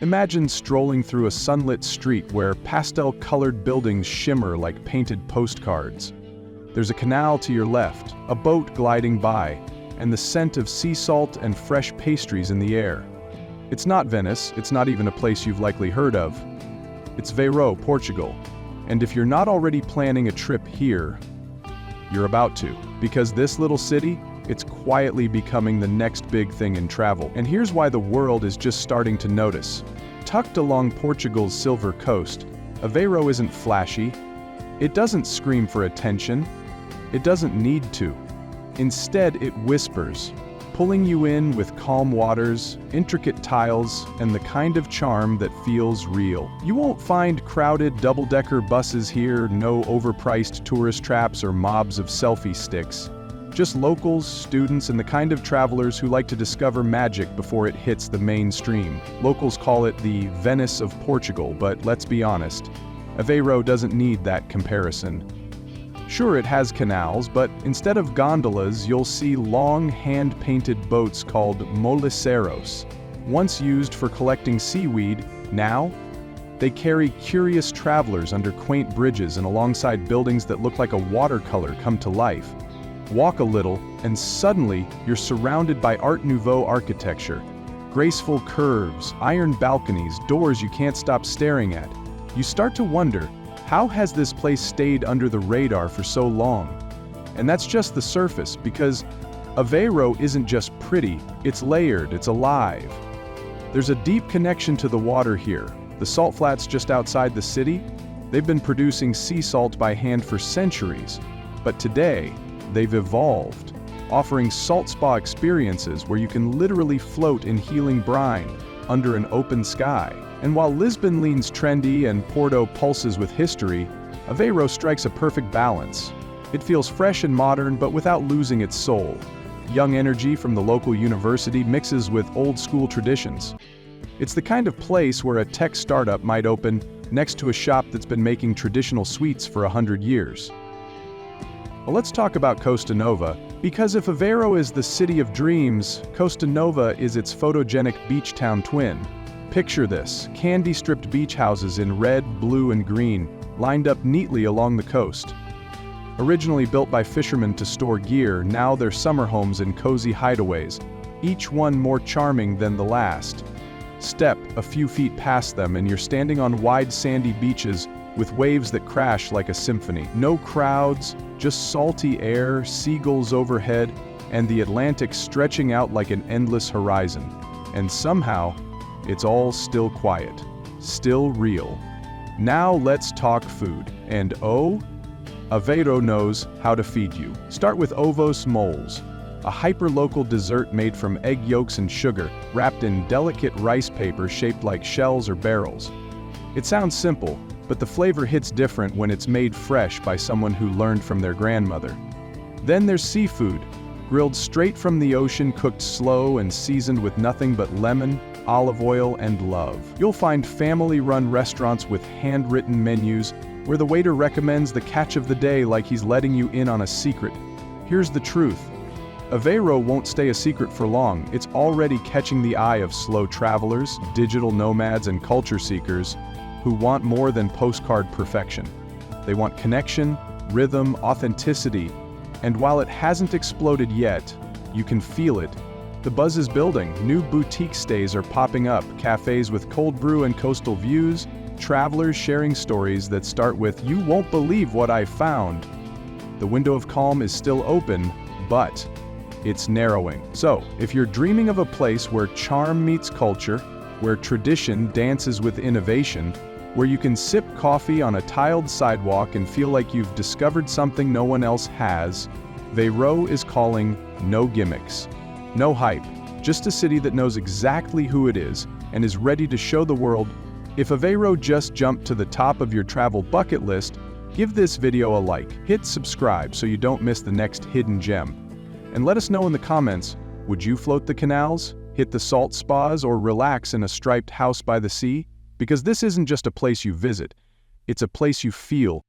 Imagine strolling through a sunlit street where pastel-colored buildings shimmer like painted postcards. There's a canal to your left, a boat gliding by, and the scent of sea salt and fresh pastries in the air. It's not Venice, it's not even a place you've likely heard of. It's Aveiro, Portugal. And if you're not already planning a trip here, you're about to, because this little city, it's quietly becoming the next big thing in travel. And here's why the world is just starting to notice. Tucked along Portugal's silver coast, Aveiro isn't flashy. It doesn't scream for attention. It doesn't need to. Instead, it whispers, pulling you in with calm waters, intricate tiles, and the kind of charm that feels real. You won't find crowded double-decker buses here, no overpriced tourist traps or mobs of selfie sticks. Just locals, students, and the kind of travelers who like to discover magic before it hits the mainstream. Locals call it the Venice of Portugal, but let's be honest, Aveiro doesn't need that comparison. Sure, it has canals, but instead of gondolas, you'll see long hand-painted boats called moliceiros. Once used for collecting seaweed, now they carry curious travelers under quaint bridges and alongside buildings that look like a watercolor come to life. Walk a little, and suddenly you're surrounded by Art Nouveau architecture. Graceful curves, iron balconies, doors you can't stop staring at. You start to wonder, how has this place stayed under the radar for so long? And that's just the surface, because Aveiro isn't just pretty, it's layered, it's alive. There's a deep connection to the water here. The salt flats just outside the city, they've been producing sea salt by hand for centuries. But today, they've evolved, offering salt spa experiences where you can literally float in healing brine under an open sky. And while Lisbon leans trendy and Porto pulses with history, Aveiro strikes a perfect balance. It feels fresh and modern, but without losing its soul. Young energy from the local university mixes with old-school traditions. It's the kind of place where a tech startup might open next to a shop that's been making traditional sweets for 100 years. Well, let's talk about Costa Nova, because if Aveiro is the city of dreams, Costa Nova is its photogenic beach town twin. Picture this, candy-stripped beach houses in red, blue, and green, lined up neatly along the coast. Originally built by fishermen to store gear, now they're summer homes and cozy hideaways, each one more charming than the last. Step a few feet past them and you're standing on wide sandy beaches with waves that crash like a symphony. No crowds, just salty air, seagulls overhead, and the Atlantic stretching out like an endless horizon. And somehow, it's all still quiet, still real. Now let's talk food. And oh, Aveiro knows how to feed you. Start with ovos moles, a hyper-local dessert made from egg yolks and sugar, wrapped in delicate rice paper shaped like shells or barrels. It sounds simple, but the flavor hits different when it's made fresh by someone who learned from their grandmother. Then there's seafood, grilled straight from the ocean, cooked slow and seasoned with nothing but lemon, olive oil, and love. You'll find family-run restaurants with handwritten menus where the waiter recommends the catch of the day like he's letting you in on a secret. Here's the truth. Aveiro won't stay a secret for long. It's already catching the eye of slow travelers, digital nomads, and culture seekers who want more than postcard perfection. They want connection, rhythm, authenticity, and while it hasn't exploded yet, you can feel it. The buzz is building. New boutique stays are popping up, cafes with cold brew and coastal views, travelers sharing stories that start with, "You won't believe what I found." The window of calm is still open, but it's narrowing. So, if you're dreaming of a place where charm meets culture, where tradition dances with innovation, where you can sip coffee on a tiled sidewalk and feel like you've discovered something no one else has, Aveiro is calling. No gimmicks, no hype, just a city that knows exactly who it is and is ready to show the world. If Aveiro just jumped to the top of your travel bucket list, give this video a like, hit subscribe so you don't miss the next hidden gem. And let us know in the comments, would you float the canals, hit the salt spas, or relax in a striped house by the sea? Because this isn't just a place you visit, it's a place you feel,